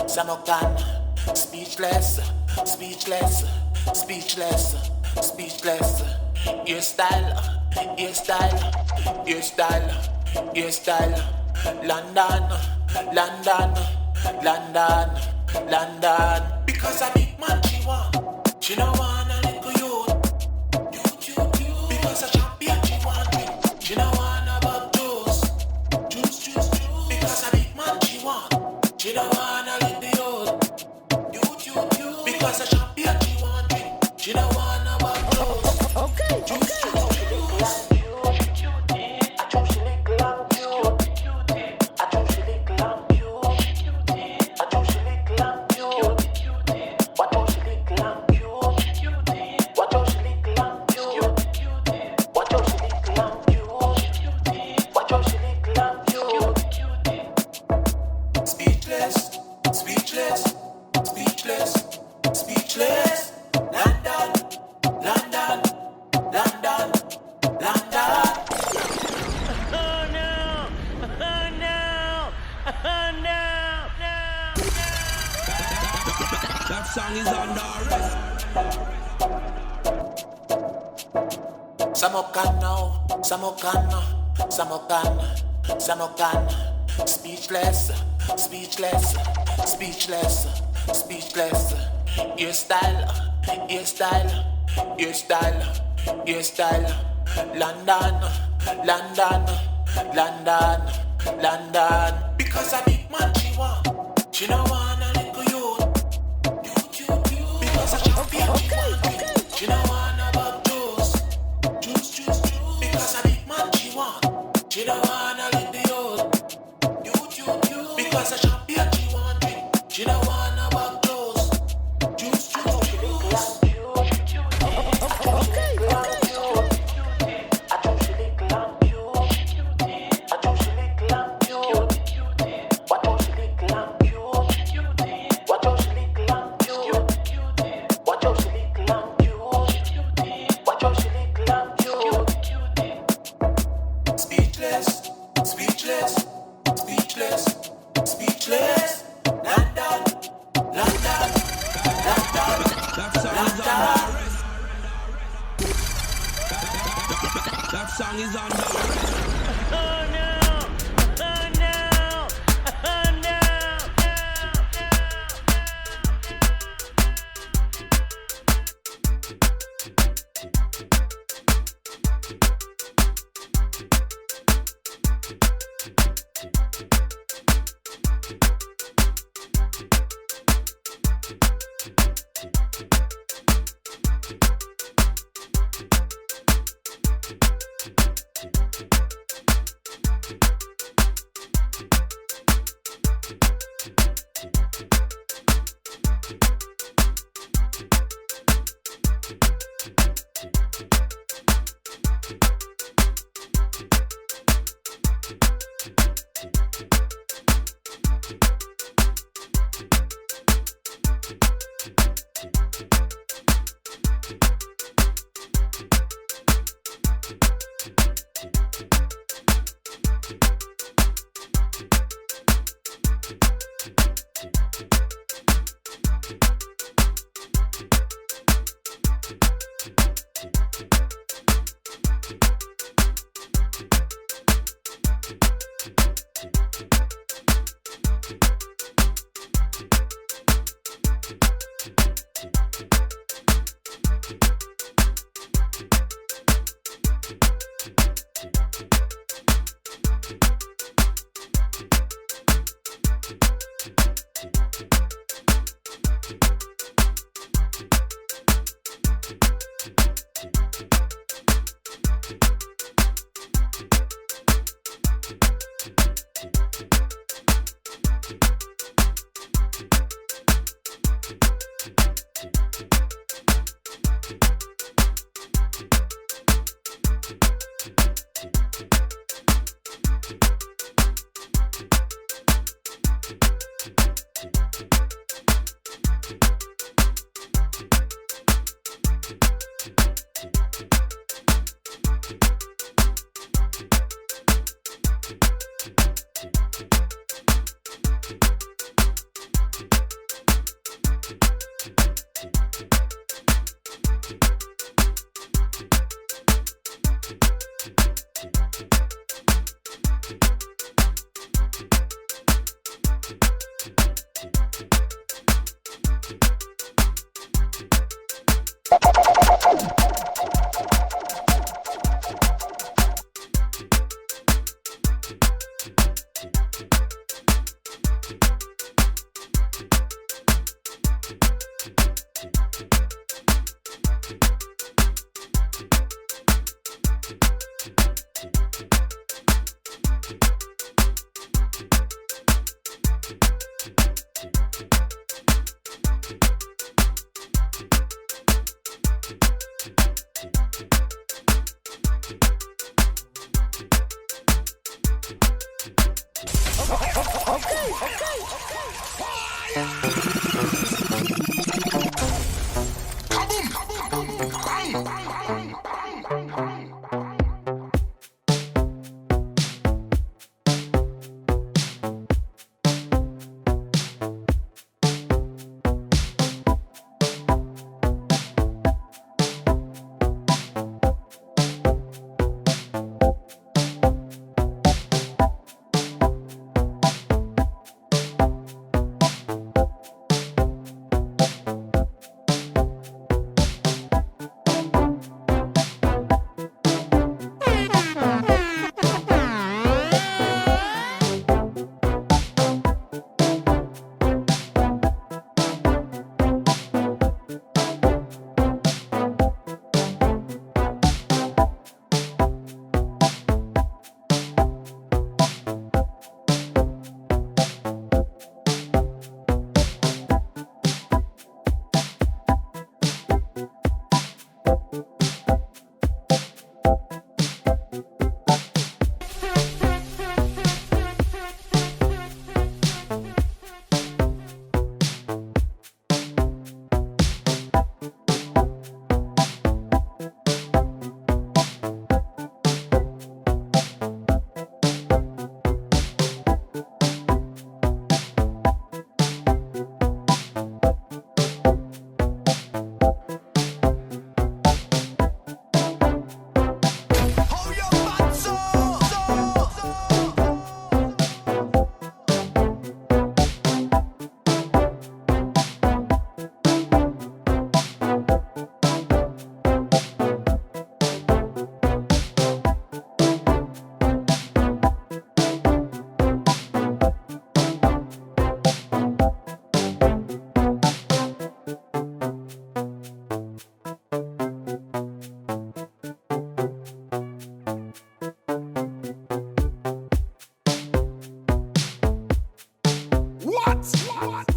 Samokan, speechless, speechless, speechless, speechless. Hairstyle, hairstyle, hairstyle, hairstyle. London, London, London, London. Because a big man she no want a little youth. Because a champion she no want about juice. Because a big man she no want a little youth. Because a champion she no want about juice. Okay. Samokan, speechless, speechless, speechless, speechless. Hairstyle, hairstyle, hairstyle, hairstyle. London, London, London, London. Because a big man she no want a little youth. Because a champion she no want about juice. Because a big man she no want a little youth. Because a champion she no want about clothes. Juice. That song is on the Thank you. What?